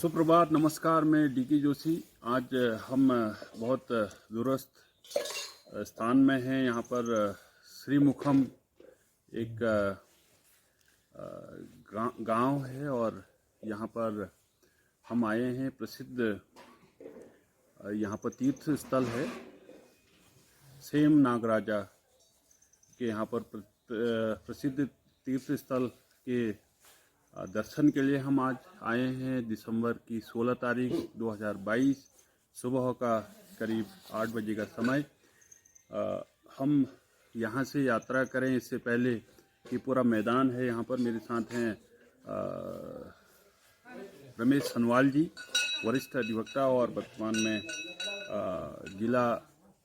सुप्रभात, नमस्कार। मैं डीके जोशी। आज हम बहुत दूरस्थ स्थान में हैं। यहाँ पर श्रीमुखम एक गांव है और यहाँ पर हम आए हैं। प्रसिद्ध यहाँ पर तीर्थ स्थल है। सेम नागराजा के यहाँ पर प्रसिद्ध तीर्थ स्थल के दर्शन के लिए हम आज आए हैं। दिसंबर की 16 तारीख 2022 सुबह का करीब 8 बजे का समय। हम यहाँ से यात्रा करें इससे पहले कि पूरा मैदान है। यहाँ पर मेरे साथ हैं रमेश सनवाल जी, वरिष्ठ अधिवक्ता और वर्तमान में जिला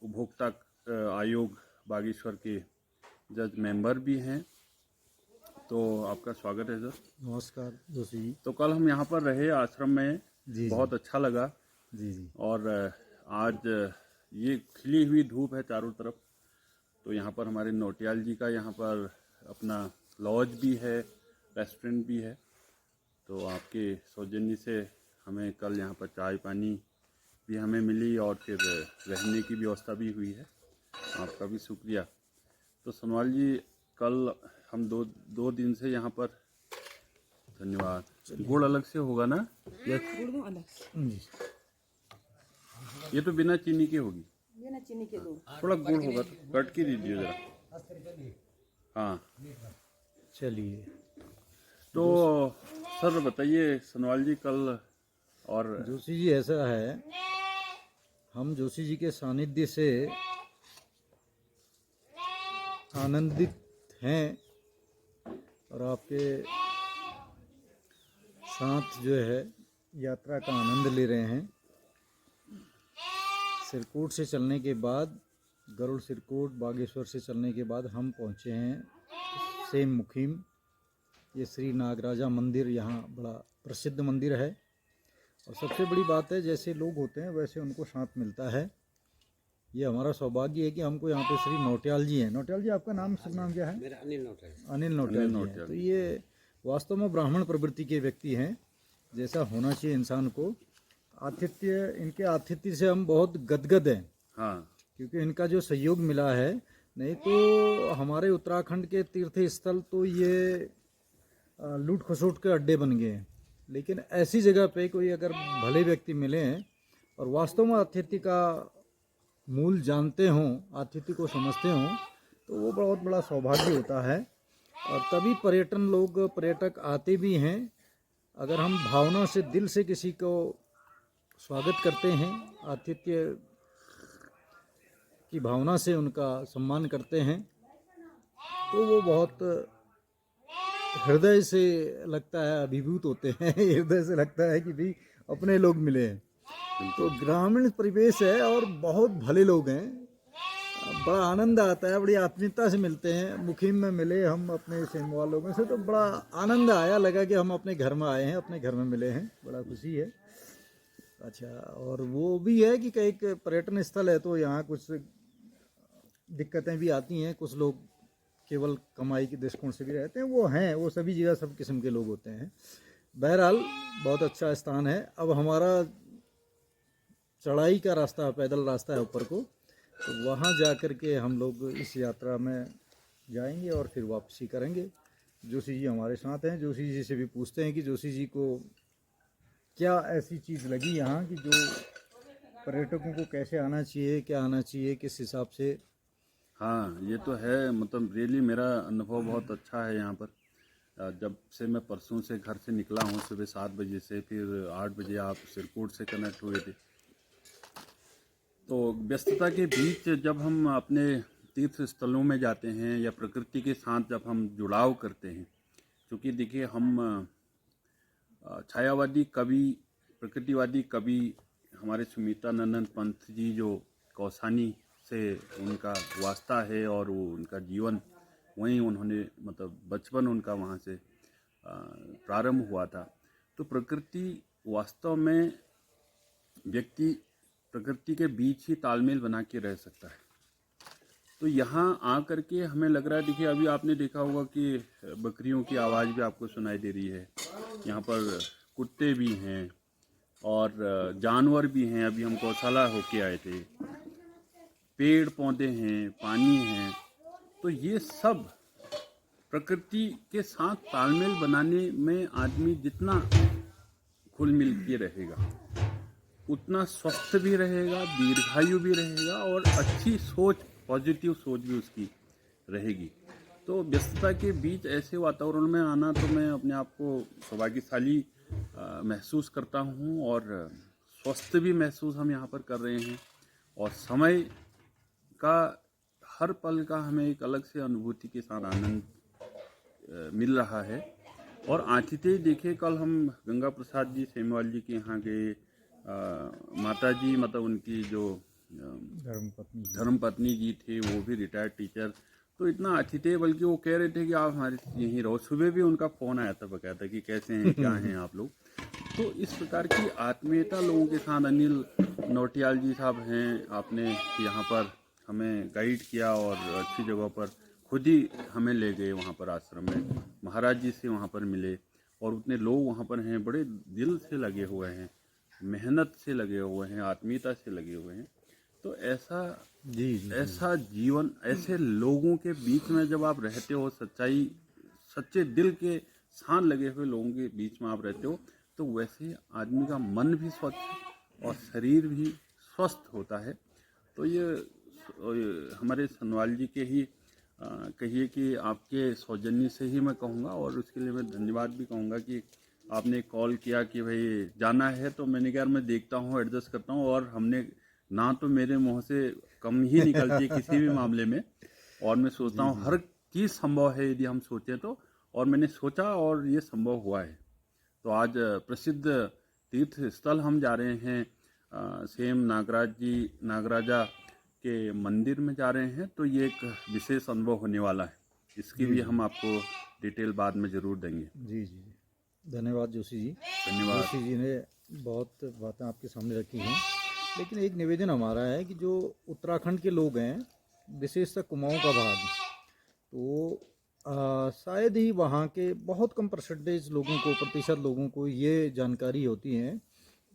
उपभोक्ता आयोग बागेश्वर के जज मेंबर भी हैं। तो आपका स्वागत है सर। नमस्कार जोशी जी। तो कल हम यहाँ पर रहे आश्रम में, बहुत अच्छा लगा जी। और आज ये खिली हुई धूप है चारों तरफ। तो यहाँ पर हमारे नौटियाल जी का यहाँ पर अपना लॉज भी है, रेस्टोरेंट भी है। तो आपके सौजन्य से हमें कल यहाँ पर चाय पानी भी हमें मिली और फिर रहने की व्यवस्था भी हुई है। आपका भी शुक्रिया। तो सनवाल जी, कल हम दो दिन से यहाँ पर, धन्यवाद। गुड़ अलग से होगा ना? गुड़ अलग। ये तो बिना चीनी के होगी। बिना चीनी के दो। थोड़ा गुड़ होगा तो कट के दीजिए जरा। हाँ चलिए। तो सर बताइए सनवाल जी, कल और जोशी जी ऐसा है, हम जोशी जी के सानिध्य से आनंदित हैं और आपके साथ जो है यात्रा का आनंद ले रहे हैं। सिरकोट से चलने के बाद, गरुड़ सिरकोट बागेश्वर से चलने के बाद हम पहुंचे हैं सेम मुखीम। ये श्री नागराजा मंदिर यहाँ बड़ा प्रसिद्ध मंदिर है और सबसे बड़ी बात है, जैसे लोग होते हैं वैसे उनको साथ मिलता है। ये हमारा सौभाग्य है कि हमको यहाँ पे श्री नौटियाल जी हैं। नौटियाल जी, आपका नाम क्या है? मेरा अनिल नौटियाल। अनिल नौटियाल जी हैं। तो ये वास्तव में ब्राह्मण प्रवृत्ति के व्यक्ति हैं, जैसा होना चाहिए इंसान को। आतिथ्य, इनके आतिथ्य से हम बहुत गदगद हैं। हाँ, क्योंकि इनका जो सहयोग मिला है, नहीं तो हमारे उत्तराखंड के तीर्थ स्थल तो ये लूट खसोट के अड्डे बन गए हैं। लेकिन ऐसी जगह पे कोई अगर भले व्यक्ति मिले हैं और वास्तव में आतिथ्य का मूल जानते हों, आतिथ्य को समझते हों, तो वो बहुत बड़ा सौभाग्य होता है। और तभी पर्यटक आते भी हैं। अगर हम भावना से, दिल से किसी को स्वागत करते हैं, आतिथ्य की भावना से उनका सम्मान करते हैं, तो वो बहुत हृदय से लगता है, अभिभूत होते हैं। हृदय से लगता है कि भाई अपने लोग मिले हैं। तो ग्रामीण परिवेश है और बहुत भले लोग हैं। बड़ा आनंद आता है, बड़ी आत्मीयता से मिलते हैं। मुखीम में मिले हम अपने सेम वालों में से, तो बड़ा आनंद आया, लगा कि हम अपने घर में आए हैं, अपने घर में मिले हैं। बड़ा खुशी है। अच्छा, और वो भी है कि कई पर्यटन स्थल है तो यहाँ कुछ दिक्कतें भी आती हैं। कुछ लोग केवल कमाई के दृष्टिकोण से भी रहते हैं, वो सभी जगह सब किस्म के लोग होते हैं। बहरहाल बहुत अच्छा स्थान है। अब हमारा चढ़ाई का रास्ता, पैदल रास्ता है ऊपर को, तो वहाँ जा कर के हम लोग इस यात्रा में जाएंगे और फिर वापसी करेंगे। जोशी जी हमारे साथ हैं। जोशी जी से भी पूछते हैं कि जोशी जी को क्या ऐसी चीज़ लगी यहाँ कि जो पर्यटकों को कैसे आना चाहिए, क्या आना चाहिए, किस हिसाब से। हाँ, ये तो है। मतलब रियली मेरा अनुभव बहुत अच्छा है यहाँ पर। जब से मैं परसों से घर से निकला हूँ सुबह 7 बजे से, फिर 8 बजे आप सिरकोट से कनेक्ट हुए थे। तो व्यस्तता के बीच जब हम अपने तीर्थ स्थलों में जाते हैं या प्रकृति के साथ जब हम जुड़ाव करते हैं, क्योंकि देखिए हम छायावादी कवि, प्रकृतिवादी कवि हमारे सुमित्रानंद पंत जी, जो कौसानी से उनका वास्ता है और वो उनका जीवन वहीं, उन्होंने मतलब बचपन उनका वहाँ से प्रारंभ हुआ था। तो प्रकृति वास्तव में व्यक्ति प्रकृति के बीच ही तालमेल बना के रह सकता है। तो यहाँ आ करके हमें लग रहा है, देखिए अभी आपने देखा होगा कि बकरियों की आवाज़ भी आपको सुनाई दे रही है। यहाँ पर कुत्ते भी हैं और जानवर भी हैं, अभी हम गौशाला होके आए थे, पेड़ पौधे हैं, पानी है। तो ये सब प्रकृति के साथ तालमेल बनाने में आदमी जितना घुल मिल के रहेगा उतना स्वस्थ भी रहेगा, दीर्घायु भी रहेगा और अच्छी सोच, पॉजिटिव सोच भी उसकी रहेगी। तो व्यस्तता के बीच ऐसे वातावरण में आना तो मैं अपने आप को सौभाग्यशाली महसूस करता हूँ और स्वस्थ भी महसूस हम यहाँ पर कर रहे हैं। और समय का हर पल का हमें एक अलग से अनुभूति के साथ आनंद मिल रहा है। और आतिथ्य देखिए, कल हम गंगा प्रसाद जी सेमवाल जी के यहाँ गए, माता जी मतलब उनकी जो धर्मपत्नी जी थे वो भी रिटायर्ड टीचर, तो इतना आतिथ्य, बल्कि वो कह रहे थे कि आप हमारे यहीं रहो। सुबह भी उनका फ़ोन आया था बकायदा कि कैसे हैं, क्या हैं आप लोग। तो इस प्रकार की आत्मीयता लोगों के साथ, अनिल नौटियाल जी साहब हैं, आपने यहाँ पर हमें गाइड किया और अच्छी जगह पर खुद ही हमें ले गए वहाँ पर आश्रम में, महाराज जी से वहाँ पर मिले और उतने लोग वहाँ पर हैं, बड़े दिल से लगे हुए हैं, मेहनत से लगे हुए हैं, आत्मीयता से लगे हुए हैं। तो ऐसा ऐसा जीवन, ऐसे लोगों के बीच में जब आप रहते हो, सच्चे दिल के साथ लगे हुए लोगों के बीच में आप रहते हो, तो वैसे आदमी का मन भी स्वच्छ और शरीर भी स्वस्थ होता है। तो ये हमारे सनवाल जी के ही कहिए कि आपके सौजन्य से ही मैं कहूँगा, और उसके लिए मैं धन्यवाद भी कहूँगा कि आपने कॉल किया कि भाई जाना है। तो मैंने कहा मैं देखता हूँ, एडजस्ट करता हूँ, और हमने ना तो मेरे मुँह से कम ही निकलती है किसी भी मामले में, और मैं सोचता हूँ हर चीज़ संभव है यदि हम सोचें तो, और मैंने सोचा और ये संभव हुआ है। तो आज प्रसिद्ध तीर्थ स्थल हम जा रहे हैं, सेम नागराजा के मंदिर में जा रहे हैं। तो ये एक विशेष अनुभव होने वाला है, इसकी भी हम आपको डिटेल बाद में ज़रूर देंगे। जी जी, धन्यवाद जोशी जी। धन्यवाद। जोशी जी ने बहुत बातें आपके सामने रखी हैं, लेकिन एक निवेदन हमारा है कि जो उत्तराखंड के लोग हैं, विशेषतः कुमाऊं का भाग, तो शायद ही वहाँ के बहुत कम प्रतिशत लोगों को ये जानकारी होती है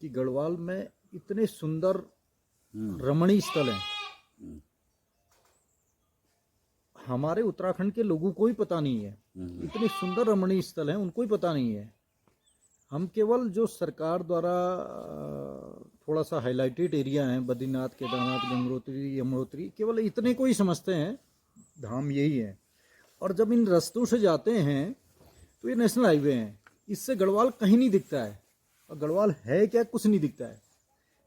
कि गढ़वाल में इतने सुंदर रमणीय स्थल हैं। हमारे उत्तराखंड के लोगों को ही पता नहीं है, इतने सुंदर रमणीय स्थल हैं, उनको ही पता नहीं है। हम केवल जो सरकार द्वारा थोड़ा सा हाईलाइटेड एरिया है, बद्रीनाथ, केदारनाथ, गंगोत्री, यमुनोत्री, केवल इतने को ही समझते हैं धाम यही है। और जब इन रास्तों से जाते हैं तो ये नेशनल हाईवे हैं, इससे गढ़वाल कहीं नहीं दिखता है। और गढ़वाल है क्या, कुछ नहीं दिखता है।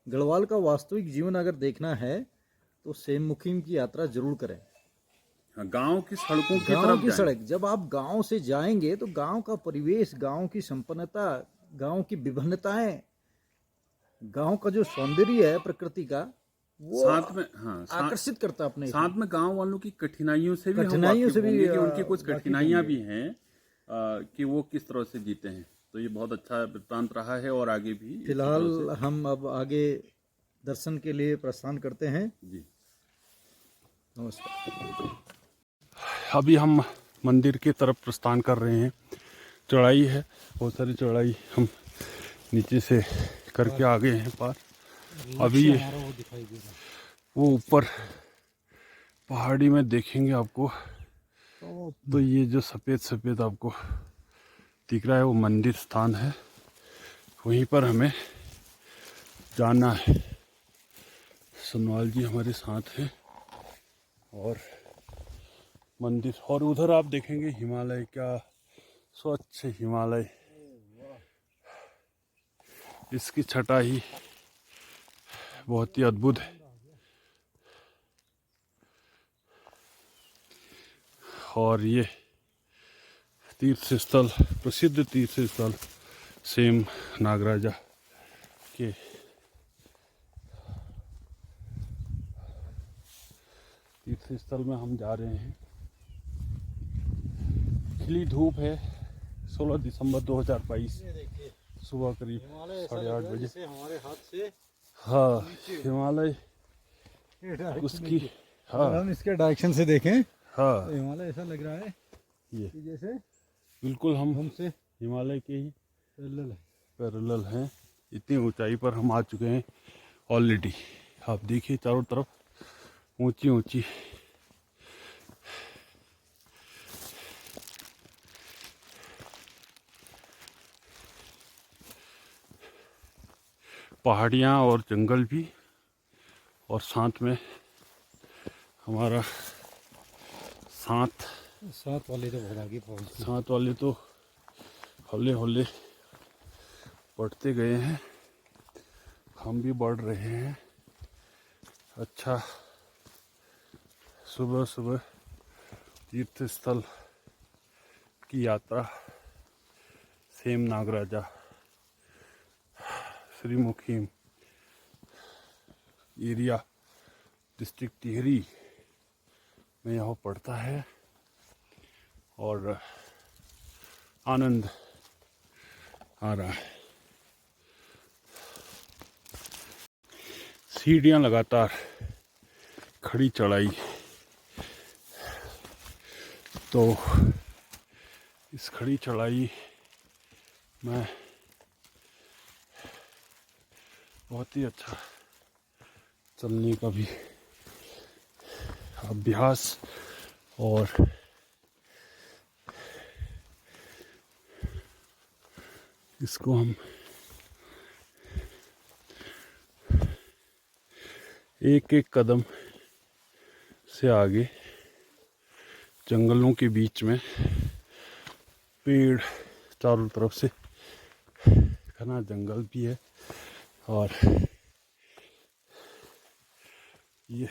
गढ़वाल का वास्तविक जीवन अगर देखना है तो सेम मुखिम की यात्रा जरूर करें। गांव की सड़कों की गांव तरफ की जाएं। सड़क, जब आप गांव से जाएंगे तो गांव का परिवेश, गांव की संपन्नता, गांव की विभिन्नताएं, गांव का जो सौंदर्य है प्रकृति का, वो साथ में आकर्षित करता है अपने साथ में गांव वालों की कठिनाइयों से भी हम कठिनाइयों से वाकिफ भी होंगे कि उनकी कुछ वाकिफ कठिनाइयां होंगे। भी हैं, कि वो किस तरह से जीते हैं। तो ये बहुत अच्छा वृत्तांत रहा है और आगे भी इसी तरह फिलहाल से। हम अब आगे दर्शन के लिए प्रस्थान करते हैं। जी, नमस्कार। अभी हम मंदिर की तरफ प्रस्थान कर रहे हैं। चढ़ाई है, बहुत सारी चढ़ाई हम नीचे से करके आ गए हैं पार। अभी वो ऊपर पहाड़ी में देखेंगे आपको, तो ये जो सफ़ेद सफ़ेद आपको दिख रहा है वो मंदिर स्थान है, वहीं पर हमें जाना है। सनवाल जी हमारे साथ हैं और मंदिर, और उधर आप देखेंगे हिमालय, क्या स्वच्छ हिमालय, इसकी छटा ही बहुत ही अद्भुत है। और ये तीर्थ स्थल, प्रसिद्ध तीर्थ स्थल सेम नागराजा के तीर्थ स्थल में हम जा रहे हैं। खिली धूप है, 16 दिसंबर 2022 सुबह करीब 8:30 बजे। हमारे हाथ से हाँ, हिमालय उसकी, हाँ हम इसके डायरेक्शन से देखें हाँ, तो हिमालय ऐसा लग रहा है ये कि जैसे बिल्कुल हम हमसे हिमालय के ही पैरेलल है। पैरेलल हैं। इतनी ऊंचाई पर हम आ चुके हैं ऑलरेडी। आप देखिए चारों तरफ ऊंची ऊंची पहाड़ियाँ और जंगल भी, और साथ में हमारा साथ वाले तो बहुत आगे पहुँच गए। साथ वाले तो हौले हौले बढ़ते गए हैं, हम भी बढ़ रहे हैं। अच्छा, सुबह सुबह तीर्थ स्थल की यात्रा सेम नागराजा श्री मुखीम एरिया डिस्ट्रिक्ट टिहरी में यह पड़ता है, और आनंद आ रहा है। सीढ़ियाँ लगातार खड़ी चढ़ाई, तो इस खड़ी चढ़ाई में बहुत ही अच्छा चलने का भी अभ्यास, और इसको हम एक एक कदम से आगे जंगलों के बीच में, पेड़ चारों तरफ से घना जंगल भी है, और ये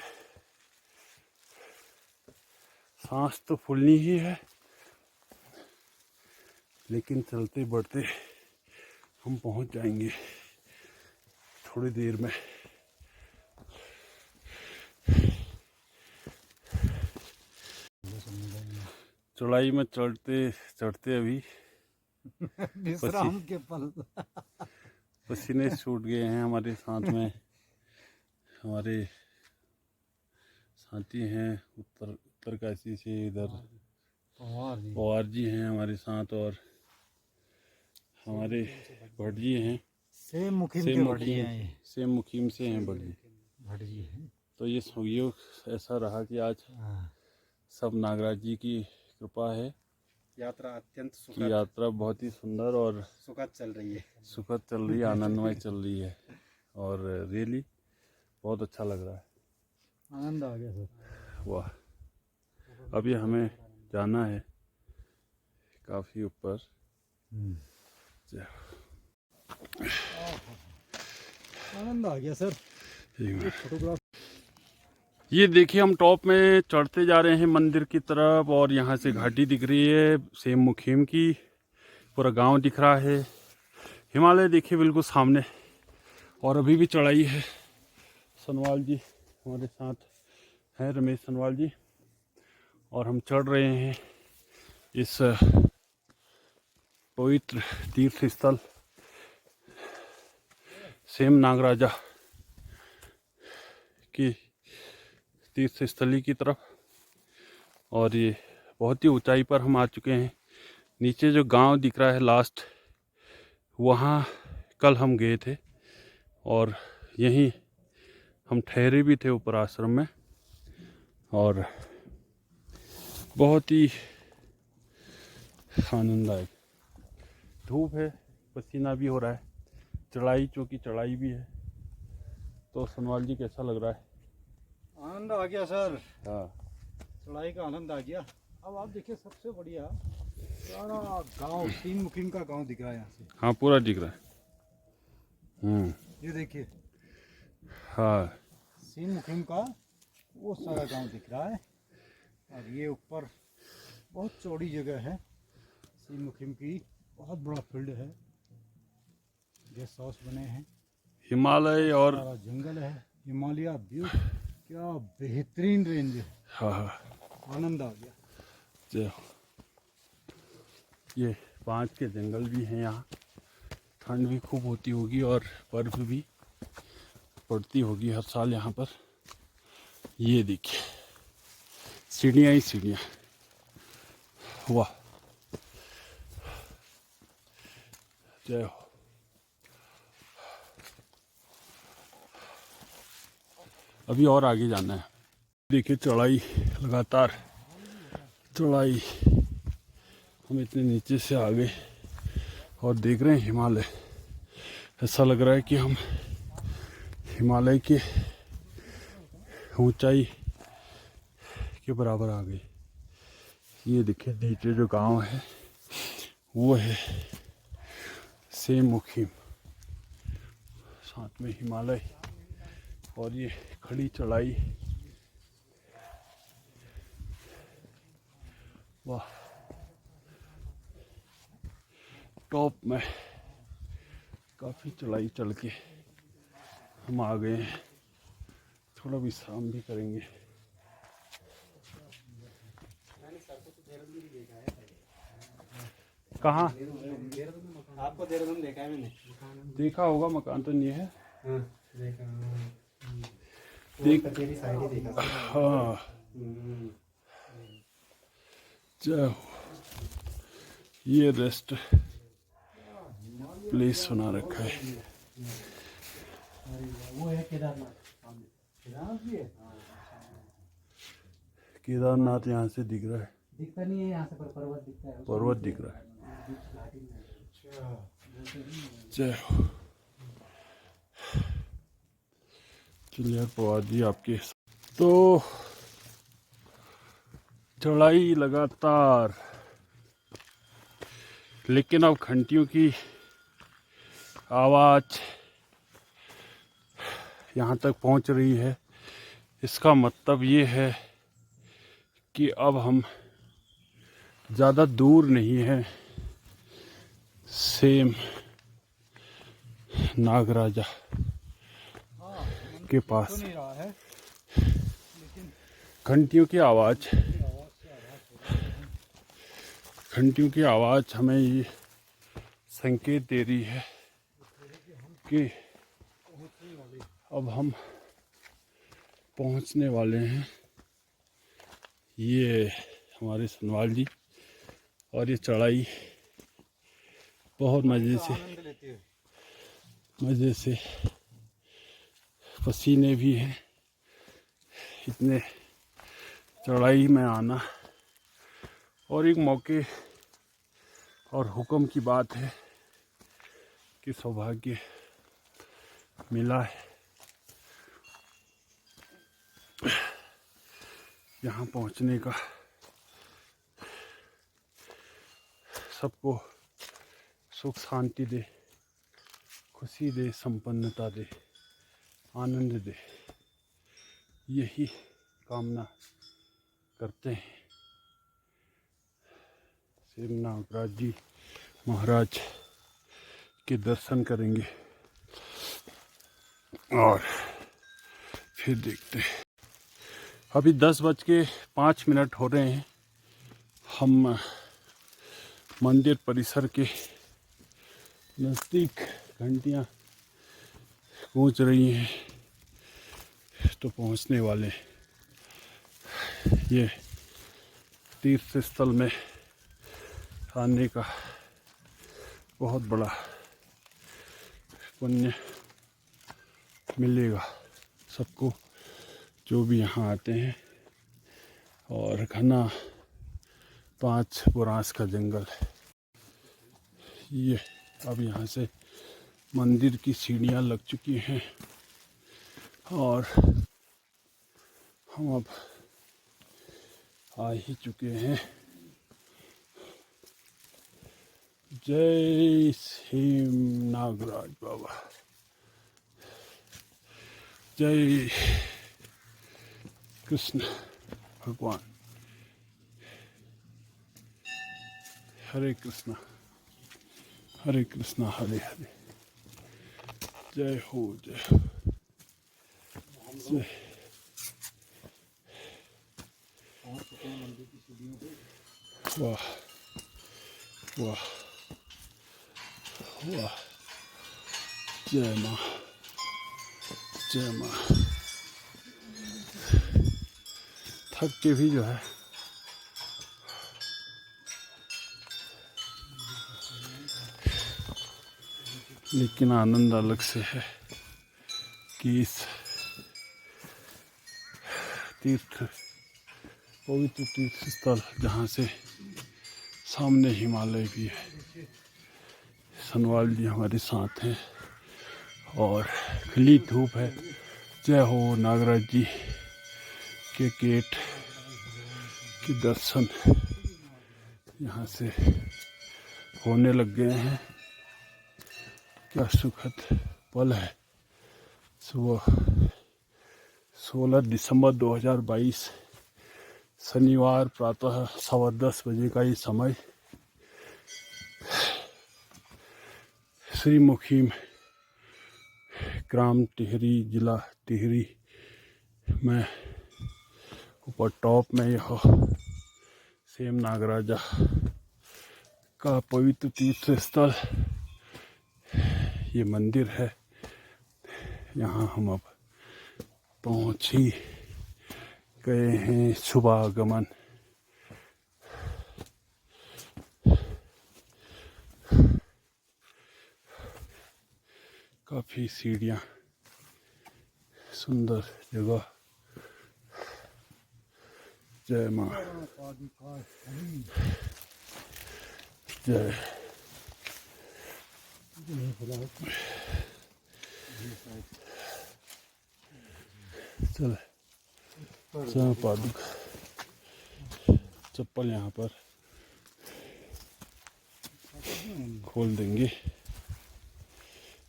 सांस तो फूलनी ही है, लेकिन चलते बढ़ते हम पहुंच जाएंगे थोड़ी देर में। चढ़ाई में चढ़ते चढ़ते अभी विश्राम के पल। पसीने छूट गए हैं। हमारे साथ में हमारे साथी हैं उत्तरकाशी से, इधर पवार जी हैं हमारे साथ, और हमारे भट्ट जी हैं सेम मुखिम के भटजी हैं ये। सेम मुखीम से हैं भट्ट जी। भटजी हैं। तो ये संयोग ऐसा रहा कि आज सब नागराज जी की कृपा है, यात्रा अत्यंत कि सुखद यात्रा बहुत ही सुंदर और सुखद चल रही है। सुखद चल रही है, आनंदमय चल रही है, और रियली बहुत अच्छा लग रहा है। आनंद आ गया सर। वाह, अभी हमें जाना है काफ़ी ऊपर। आनंद आ गया सर। ये फोटोग्राफ, ये देखिए हम टॉप में चढ़ते जा रहे हैं मंदिर की तरफ, और यहाँ से घाटी दिख रही है सेम मुखीम की, पूरा गांव दिख रहा है, हिमालय देखिए बिल्कुल सामने, और अभी भी चढ़ाई है। सनवाल जी हमारे साथ हैं, रमेश सनवाल जी, और हम चढ़ रहे हैं इस पवित्र तीर्थ स्थल सेम नागराजा की तीर्थ स्थली की तरफ। और ये बहुत ही ऊंचाई पर हम आ चुके हैं। नीचे जो गांव दिख रहा है लास्ट, वहाँ कल हम गए थे, और यहीं हम ठहरे भी थे ऊपर आश्रम में, और बहुत ही आनंददायक। धूप है, पसीना भी हो रहा है, चढ़ाई चूँकि चढ़ाई भी है। तो सनवाल जी कैसा लग रहा है? आनंद आ गया सर। हाँ, चढ़ाई का आनंद आ गया। अब आप देखिए सबसे बढ़िया सारा गांव, तीन मुखिम का गांव दिख रहा है यहाँ से। हाँ पूरा दिख रहा है। ये देखिए हाँ, तीन मुखिम का वो सारा गांव दिख रहा है, और ये ऊपर बहुत चौड़ी जगह है। तीन मुखिम की बहुत बड़ा फील्ड है, गेस्ट हाउस बने हैं, हिमालय और सारा जंगल है, हिमालय व्यू, क्या बेहतरीन रेंज है। हाँ हाँ, आनंद आ गया। जय हो। ये पाँच के जंगल भी हैं यहाँ, ठंड भी खूब होती होगी और बर्फ भी पड़ती होगी हर साल यहाँ पर। ये देखिए सीढ़ियाँ ही सीढ़ियाँ, वाह, जय हो। अभी और आगे जाना है। देखिए चढ़ाई, लगातार चढ़ाई, हम इतने नीचे से आ गए और देख रहे हैं हिमालय। ऐसा लग रहा है कि हम हिमालय के ऊंचाई के बराबर आ गए। ये देखिए नीचे जो गांव है वो है सेमुखीम, साथ में हिमालय और ये खड़ी चढ़ाई। वाह, टॉप में काफ़ी चढ़ाई चढ़ के हम आ गए हैं। थोड़ा विश्राम भी करेंगे। कहाँ आपको देहरादून देखा है मैंने। देखा होगा, मकान तो नहीं है। हाँ, देखा। देख तेरी साइड ही देखा। हाँ, जय हो। ये रेस्ट प्लेस बना रखा है। वो है केदारनाथ। केदारनाथ भी है। केदारनाथ यहाँ से दिख रहा है, दिखता नहीं है यहाँ से, पर पर्वत दिखता है। पर्वत दिख रहा है। जय हो। चलिए पवार जी आपके तो चढ़ाई लगातार, लेकिन अब घंटियों की आवाज़ यहाँ तक पहुँच रही है। इसका मतलब ये है कि अब हम ज़्यादा दूर नहीं है सेम नागराजा के पास। घंटियों की आवाज़, घंटियों की आवाज़ हमें ये संकेत दे रही है कि अब हम पहुंचने वाले हैं। ये हमारे सनवाल जी, और ये चढ़ाई बहुत मज़े से पसीने भी हैं। इतने चढ़ाई में आना और एक मौके और हुक्म की बात है कि सौभाग्य मिला है यहाँ पहुँचने का। सबको सुख शांति दे, खुशी दे, संपन्नता दे, आनंद दे, यही कामना करते हैं। श्री नागराज जी महाराज के दर्शन करेंगे और फिर देखते हैं। अभी 10:05 हो रहे हैं। हम मंदिर परिसर के नज़दीक, घंटियाँ गूंज रही हैं तो पहुंचने वाले। ये तीर्थ स्थल में आने का बहुत बड़ा पुण्य मिलेगा सबको जो भी यहाँ आते हैं। और घना 5 बुरांस का जंगल है ये। अब यहाँ से मंदिर की सीढ़ियाँ लग चुकी हैं और हम अब आ ही चुके हैं। जय श्री नागराज बाबा, जय कृष्ण भगवान। हरे कृष्णा हरे कृष्णा हरे हरे। जय हो जय हो जय। वाह वाह वाह, जय माँ जय माँ। थक के भी जो है लेकिन आनंद अलग से है कि इस तीर्थ पवित्र तीर्थ स्थल जहाँ से सामने हिमालय भी है। सनवाल जी हमारे साथ हैं और खिली धूप है। जय हो नागराज जी के गेट के दर्शन यहाँ से होने लग गए हैं। क्या सुखद पल है। सुबह 16 दिसंबर 2022 शनिवार प्रातः 10:15 बजे का ये समय श्री मुखीम ग्राम टिहरी जिला टिहरी में ऊपर टॉप में यह सेम नागराजा का पवित्र तीर्थ स्थल ये मंदिर है। यहाँ हम अब पहुँच ही गए हैं। शुभागमन काफी सीढ़ियाँ, सुंदर जगह। जय माँ जय। चल पादुक चप्पल यहाँ पर खोल देंगे,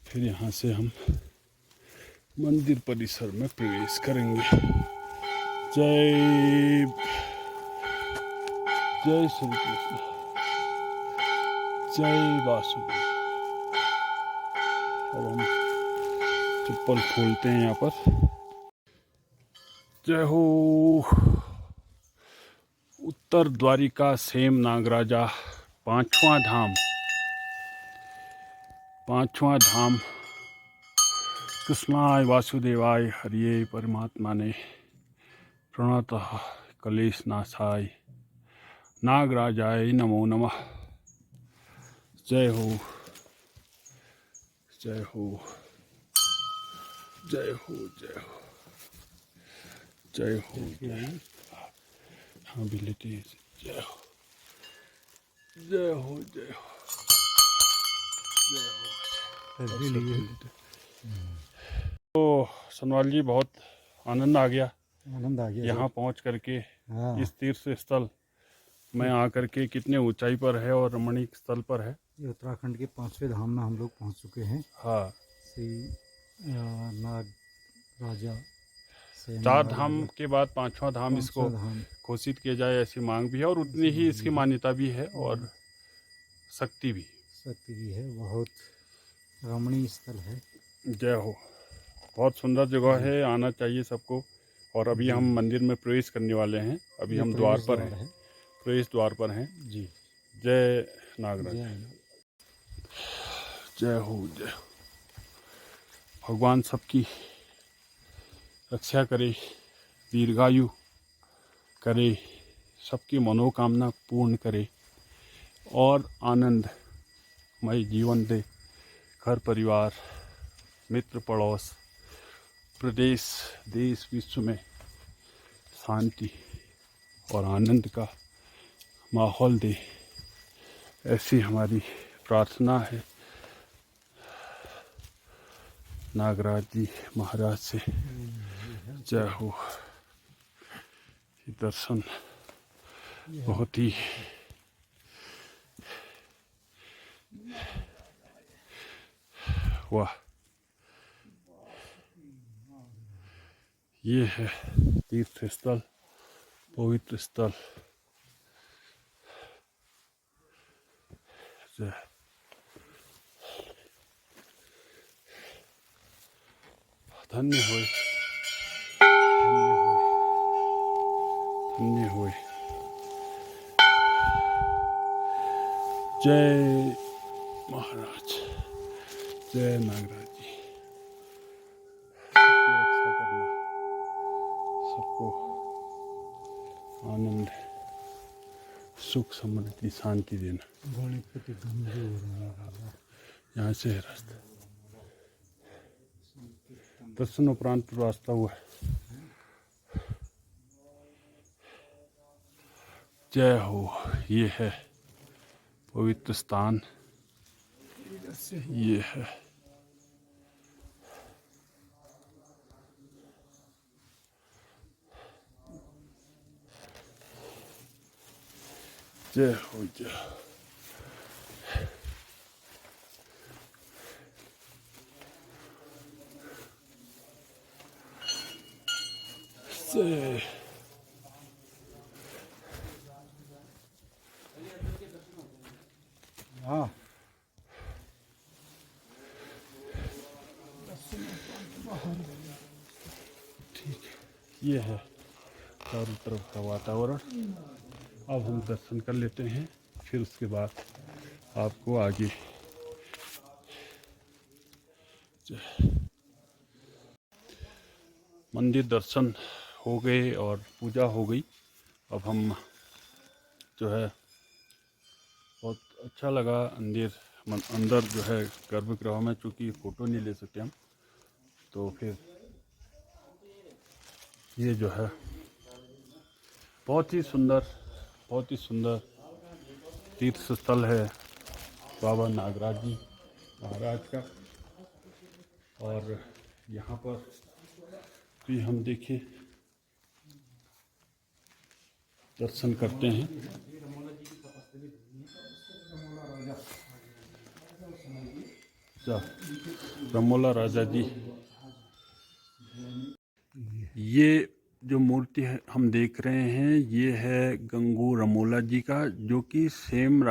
फिर यहाँ से हम मंदिर परिसर में प्रवेश करेंगे। जय जय श्री कृष्ण, जय वासुदेव। अब हम चप्पल खोलते हैं यहाँ पर। जय हो उत्तर द्वारिका सेम नागराजा पांचवा धाम कृष्णाय वासुदेवाय हरिये परमात्मा ने प्रणतः कलेश नाशाय नागराजाय नमो नमः। जय हो जय हो जय हो जय हो जय हो जय। हाँ भी लेते हैं। जय हो जय हो जय हो जय हो। तो सनवाल जी बहुत आनंद आ गया यहाँ पहुँच करके। हाँ। इस तीर्थ स्थल में आकर के कितने ऊंचाई पर है और रमणीक स्थल पर है। ये उत्तराखंड के 5वें धाम में हम लोग पहुंच चुके हैं। हाँ, श्री नाग राजा से 4 धाम के बाद 5वां धाम इसको धाम घोषित किया जाए ऐसी मांग भी है और उतनी ही इसकी मान्यता भी है और शक्ति भी है। बहुत रमणीय स्थल है। जय हो। बहुत सुंदर जगह है, आना चाहिए सबको। और अभी हम मंदिर में प्रवेश करने वाले हैं। अभी हम द्वार पर हैं, प्रवेश द्वार पर हैं जी। जय नागराज। जय हो जय हो। भगवान सबकी रक्षा करे, दीर्घायु करे, सबकी मनोकामना पूर्ण करे और आनंदमय जीवन दे। घर परिवार, मित्र पड़ोस, प्रदेश, देश, विश्व में शांति और आनंद का माहौल दे, ऐसी हमारी प्रार्थना है नागराज जी महाराज से। जय हो। ये दर्शन बहुत ही वाह। ये है तीर्थ स्थल, पवित्र स्थल। जय। धन्य होए, धन्य होए। जय महाराज, जय नागराज जी। सबकी रक्षा करना, सबको आनंद, सुख, समृद्धि, शांति देना। यहाँ से है रास्ता। दर्शन उपरांत रास्ता हुआ है। जय हो। ये है पवित्र स्थान, ये है जय हो जय हो। जय हाँ ये है चारों तरफ का वातावरण। अब हम दर्शन कर लेते हैं, फिर उसके बाद आपको आगे मंदिर दर्शन हो गए और पूजा हो गई। अब हम जो है बहुत अच्छा लगा अंदर जो है गर्भगृह में, चूँकि फ़ोटो नहीं ले सकते हम, तो फिर ये जो है बहुत ही सुंदर तीर्थ स्थल है बाबा नागराज जी महाराज का। और यहाँ पर भी हम देखिए दर्शन करते हैं। रमोला राजा जी, ये जो मूर्ति है हम देख रहे हैं, ये है गंगू रमोला जी का, जो कि सेम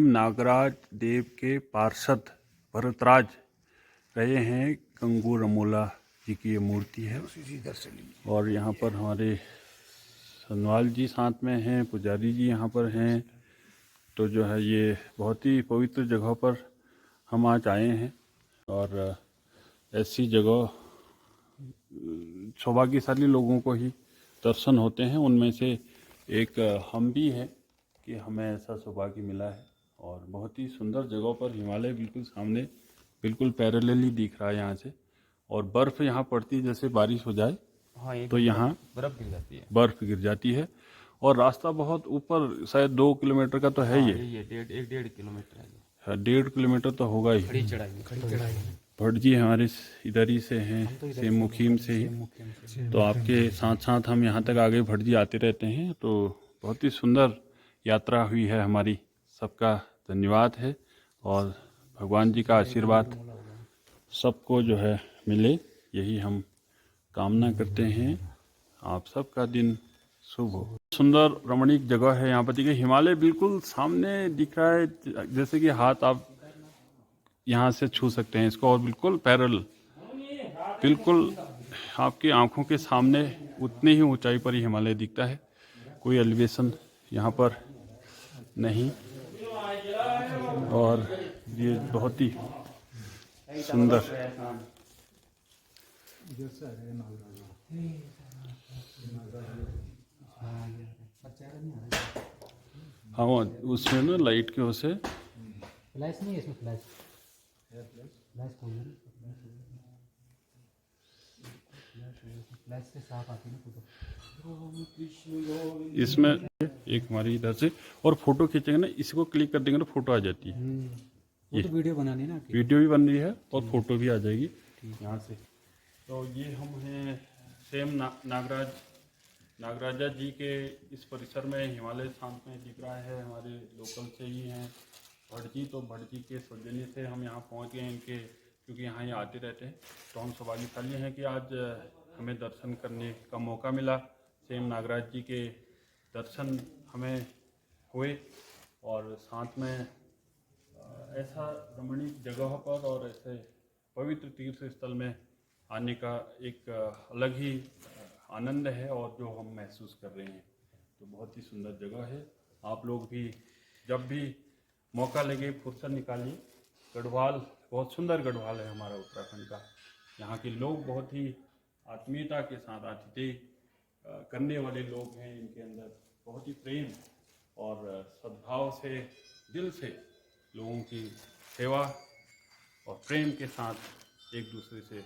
नागराज देव के पार्षद भरतराज रहे हैं। गंगू रमोला जी की ये मूर्ति है। और यहाँ पर हमारे सनवाल जी साथ में हैं, पुजारी जी यहाँ पर हैं। तो जो है ये बहुत ही पवित्र जगह पर हम आज आए हैं। और ऐसी जगह सौभाग्यशाली लोगों को ही दर्शन होते हैं। उनमें से एक हम भी हैं कि हमें ऐसा सौभाग्य मिला है। और बहुत ही सुंदर जगह पर हिमालय बिल्कुल सामने, बिल्कुल पैरेलली दिख रहा है यहाँ से। और बर्फ़ यहाँ पड़ती है, जैसे बारिश हो जाए तो यहाँ बर्फ़ गिर जाती है। और रास्ता बहुत ऊपर, शायद 2 किलोमीटर का तो है ये। 1.5 किलोमीटर है। 1.5 किलोमीटर तो होगा ही। खड़ी चढ़ाई। भट्ट जी हमारे इधर ही से हैं, सेम मुखीम से ही। तो आपके साथ साथ हम यहाँ तक आगे भट्ट जी आते रहते हैं। तो बहुत ही सुंदर यात्रा हुई है हमारी। सबका धन्यवाद है और भगवान जी का आशीर्वाद सबको जो है मिले, यही हम कामना करते हैं। आप सबका दिन शुभ हो। सुंदर रमणीक जगह है यहाँ पर। देखिए हिमालय बिल्कुल सामने दिख रहा है, जैसे कि हाथ आप यहाँ से छू सकते हैं इसको। और बिल्कुल पैरेलल, बिल्कुल आपकी आंखों के सामने उतनी ही ऊंचाई पर ही हिमालय दिखता है। कोई एलिवेशन यहाँ पर नहीं। और ये बहुत ही सुंदर हाँ, उसमें ना लाइट की वजह से फ्लैश नहीं है इसमें, फ्लैश खोल दो, फ्लैश से साफ आती है ना फोटो। इसमें एक हमारी इधर से, और फोटो खींचेंगे ना, इसको क्लिक कर देंगे तो फोटो आ जाती है। वो तो वीडियो बनानी है ना, वीडियो भी बन रही है और फोटो भी आ जाएगी यहाँ से। तो ये हम हैं सेम नागराजा जी के इस परिसर में। हिमालय साथ में दिख रहा है, हमारे लोकल से ही हैं भट्ट जी। तो भट्ट जी के सौजन्य से हम यहाँ पहुँच गए इनके, क्योंकि यहाँ ये आते रहते हैं। तो हम सौभाग्यशाली हैं कि आज हमें दर्शन करने का मौका मिला। सेम नागराज जी के दर्शन हमें हुए। और साथ में ऐसा रमणीक जगह पर और ऐसे पवित्र तीर्थ स्थल में आने का एक अलग ही आनंद है, और जो हम महसूस कर रहे हैं। तो बहुत ही सुंदर जगह है। आप लोग भी जब भी मौका लगे फुर्सत निकालिए। गढ़वाल बहुत सुंदर गढ़वाल है हमारा उत्तराखंड का। यहाँ के लोग बहुत ही आत्मीयता के साथ, आतिथ्य करने वाले लोग हैं। इनके अंदर बहुत ही प्रेम और सद्भाव से, दिल से लोगों की सेवा और प्रेम के साथ एक दूसरे से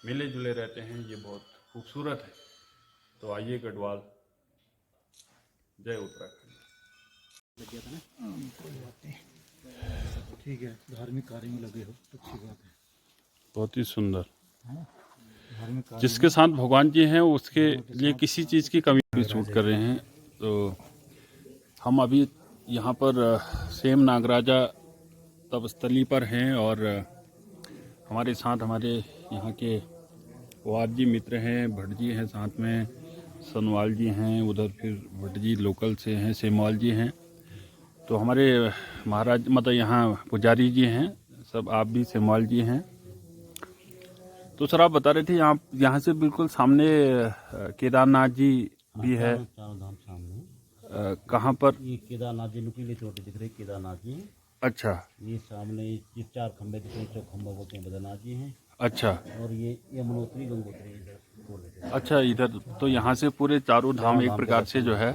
मिले जुले रहते हैं। ये बहुत खूबसूरत है। तो आइए गढ़वाल जय उत्तराखंड। ठीक है, धार्मिक कार्य में लगे हो, अच्छी बात है। बहुत ही सुंदर। धार्मिक कार्य जिसके साथ भगवान जी हैं उसके लिए किसी चीज़ की कमी भी सूट कर रहे हैं। तो हम अभी यहाँ पर सेम नागराजा तपस्थली पर हैं और हमारे साथ हमारे यहाँ के वाद जी मित्र हैं, भट्ट जी हैं, साथ में सनवाल जी हैं, उधर फिर भट्ट जी लोकल से हैं, सेमवाल जी हैं। तो हमारे महाराज मतलब यहाँ पुजारी जी हैं, सब आप भी सेमवाल जी हैं। तो सर आप बता रहे थे यहाँ से बिल्कुल सामने केदारनाथ जी भी है। चारों धाम सामने। कहाँ पर? ये केदारनाथ जी नुकीले चोटी दिख रही केदारनाथ जी हैं। अच्छा ये सामने ये 4 खंबे दिख रहे हैं, चौखंबा बोलते हैं बद्रीनाथ जी हैं। अच्छा और ये यमुनोत्री गंगोत्री इधर बोल रहे थे। अच्छा, इधर तो यहाँ से पूरे चारों धाम एक प्रकार से जो है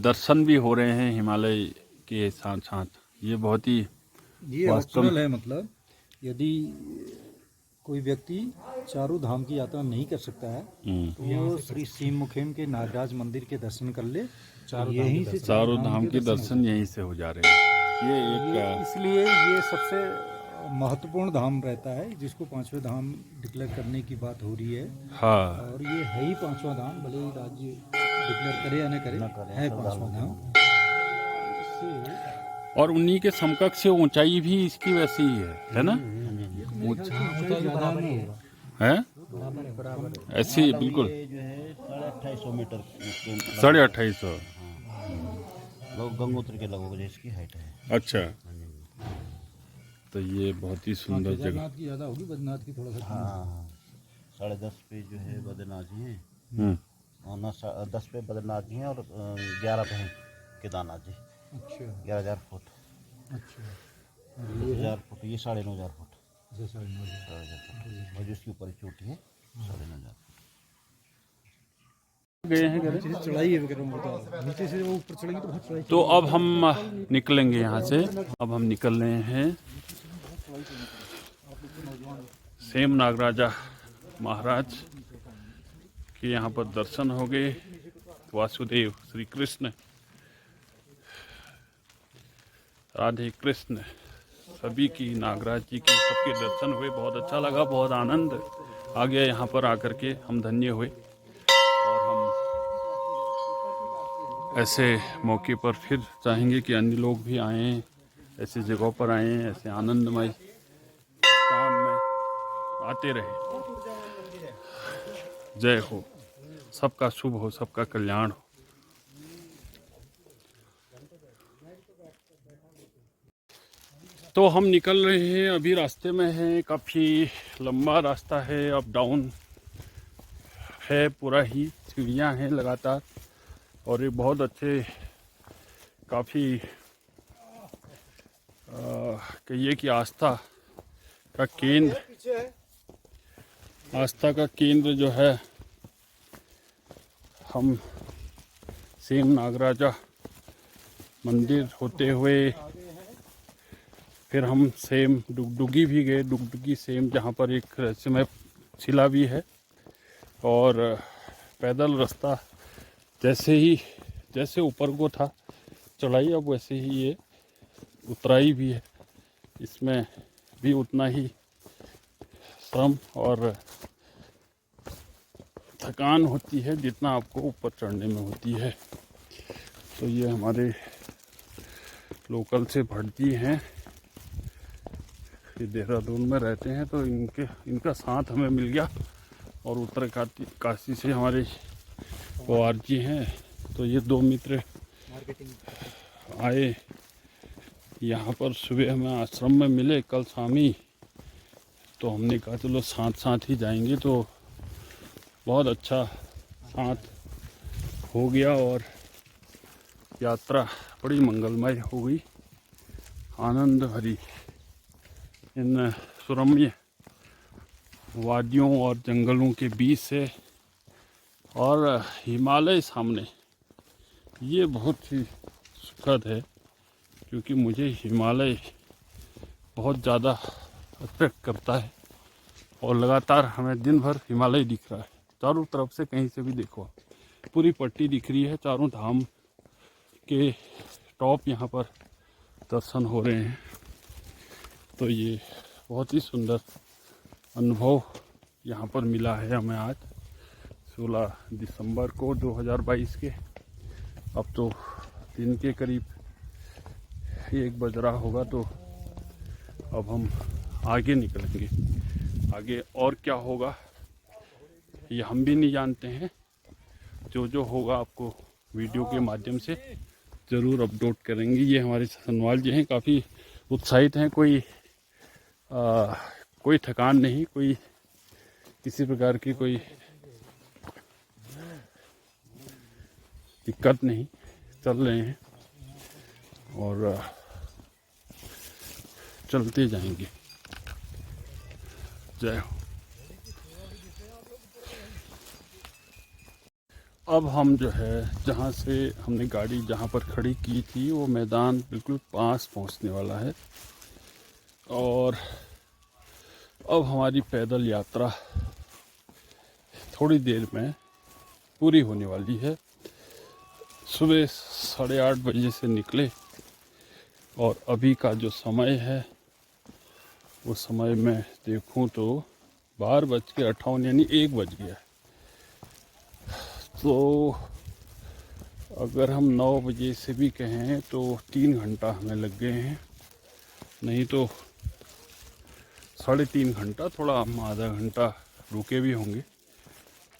दर्शन भी हो रहे हैं हिमालय के साथ साथ। ये बहुत ही ये वास्तव ऑप्शनल है, मतलब यदि कोई व्यक्ति चारों धाम की यात्रा नहीं कर सकता है तो वो श्री सीम मुखेम के नागराज मंदिर के दर्शन कर ले। यहीं से चारों धाम के दर्शन यहीं से हो जा रहे हैं। ये एक इसलिए ये सबसे महत्वपूर्ण धाम रहता है, जिसको 5वें धाम डिक्लेयर करने की बात हो रही है। हाँ, और ये है ही 5वां धाम, भले ही राज्य डिक्लेयर करे या न करे, है 5वां धाम। और उन्हीं के समकक्ष से ऊंचाई भी इसकी वैसी ही है ना? है ऐसी बिल्कुल ये जो है 2850 मीटर 2850। लोग गंगोत्री के लगभग जिसकी हाइट है। अच्छा, तो ये बहुत ही सुंदर जगह। केदारनाथ की ज़्यादा होगी, बद्रीनाथ की थोड़ा सा कम। हाँ 10.5 पे जो है बद्रीनाथ जी हैं और 10 पे बद्रीनाथ जी हैं और 11 पे हैं केदारनाथ जी। अच्छा 11,000 फुट। अच्छा, 1000 फुट, ये 9,500 फुट। जैसा 9,500 फुट और जिसकी ऊपर चोटी है 9,500 गए हैं घर। चढ़ाई है वगैरह, बताओ नीचे से वो ऊपर चढ़ेंगे तो बहुत चढ़ाई। तो अब हम निकलेंगे यहाँ से। अब हम निकल रहे हैं सेम नागराजा महाराज के यहाँ पर दर्शन हो गए। वासुदेव श्री कृष्ण, राधे कृष्ण सभी की, नागराज जी की सबके दर्शन हुए। बहुत अच्छा लगा, बहुत आनंद आ गया यहाँ पर आकर के। हम धन्य हुए और हम ऐसे मौके पर फिर चाहेंगे कि अन्य लोग भी आएँ, ऐसी जगहों पर आएँ, ऐसे आनंदमय स्थान में आते रहे। जय हो, सबका शुभ हो, सबका कल्याण हो। तो हम निकल रहे हैं, अभी रास्ते में हैं। काफ़ी लंबा रास्ता है, अप डाउन है, पूरा ही सीढ़ियाँ हैं लगातार। और ये बहुत अच्छे काफ़ी कहिए कि आस्था का केंद्र जो है, हम सेम नागराजा मंदिर होते हुए फिर हम सेम डुगडुगी भी गए। डुगडुगी सेम जहाँ पर एक रहस्यमय शिला भी है। और पैदल रास्ता जैसे ऊपर को था चढ़ाई, अब वैसे ही ये उतराई भी है। इसमें भी उतना ही श्रम और थकान होती है जितना आपको ऊपर चढ़ने में होती है। तो ये हमारे लोकल से भट्ट जी हैं, ये देहरादून में रहते हैं। तो इनका साथ हमें मिल गया। और उत्तरकाशी से हमारे पवार जी हैं। तो ये 2 मित्र आए यहाँ पर, सुबह हमें आश्रम में मिले कल शामी। तो हमने कहा चलो साथ ही जाएंगे। तो बहुत अच्छा साथ हो गया और यात्रा बड़ी मंगलमय हो गई, आनंद भरी। इन सुरम्य वादियों और जंगलों के बीच से और हिमालय सामने, ये बहुत ही सुखद है। क्योंकि मुझे हिमालय बहुत ज़्यादा अट्रैक्ट करता है और लगातार हमें दिन भर हिमालय दिख रहा है चारों तरफ से। कहीं से भी देखो पूरी पट्टी दिख रही है, चारों धाम के टॉप यहाँ पर दर्शन हो रहे हैं। तो ये बहुत ही सुंदर अनुभव यहाँ पर मिला है हमें आज 16 दिसंबर को 2022 के। अब तो दिन के करीब 1 बज रहा होगा, तो अब हम आगे निकलेंगे। आगे और क्या होगा ये हम भी नहीं जानते हैं। जो होगा आपको वीडियो के माध्यम से ज़रूर अपलोड करेंगे। ये हमारे सनवाल जी हैं, काफ़ी उत्साहित हैं। कोई थकान नहीं, कोई किसी प्रकार की कोई दिक्कत नहीं, चल रहे हैं और चलते जाएंगे। जय हो। अब हम जो है जहाँ से हमने गाड़ी जहाँ पर खड़ी की थी वो मैदान बिल्कुल पास पहुँचने वाला है और अब हमारी पैदल यात्रा थोड़ी देर में पूरी होने वाली है। सुबह 8:30 बजे से निकले और अभी का जो समय है वो समय में देखूं तो 12:58 यानी 1 बज गया। तो अगर हम 9 बजे से भी कहें तो 3 घंटा हमें लग गए हैं, नहीं तो 3.5 घंटा, थोड़ा हम आधा घंटा रुके भी होंगे।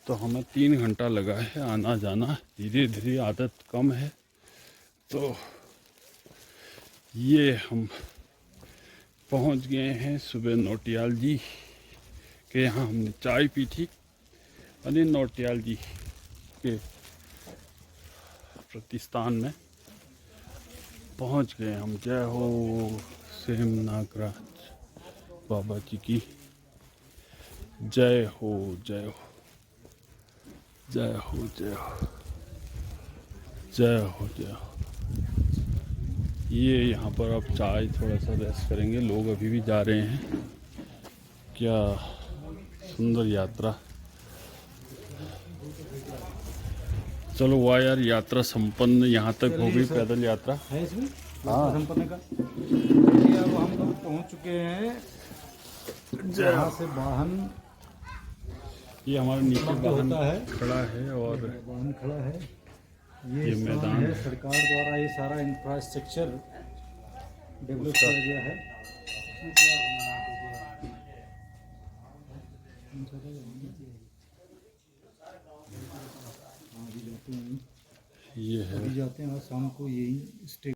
तो हमें 3 घंटा लगा है आना जाना। धीरे धीरे आदत कम है। तो ये हम पहुंच गए हैं सुबह नौटियाल जी के यहाँ। हमने चाय पी थी। अनिल नौटियाल जी के प्रतिष्ठान में पहुंच गए हम। जय हो सेम नागराज बाबा जी की जय हो, जय हो, जय हो, जय हो, जय हो, जय हो। ये यहाँ पर अब चाय थोड़ा सा रेस्ट करेंगे। लोग अभी भी जा रहे हैं। क्या सुंदर यात्रा। चलो वाह यार, यात्रा संपन्न यहाँ तक हो गई, पैदल यात्रा। है इसमें संपन्न का। देखिए अब हम लोग पहुंच चुके हैं जहाँ से वाहन, ये हमारे नीचे वाहन होता है, खड़ा है और वाहन खड़ा है। ये स्थान मैदान है। सरकार द्वारा ये सारा इंफ्रास्ट्रक्चर डेवलप किया गया है। ये है। अभी जाते हैं और शाम को यही स्टे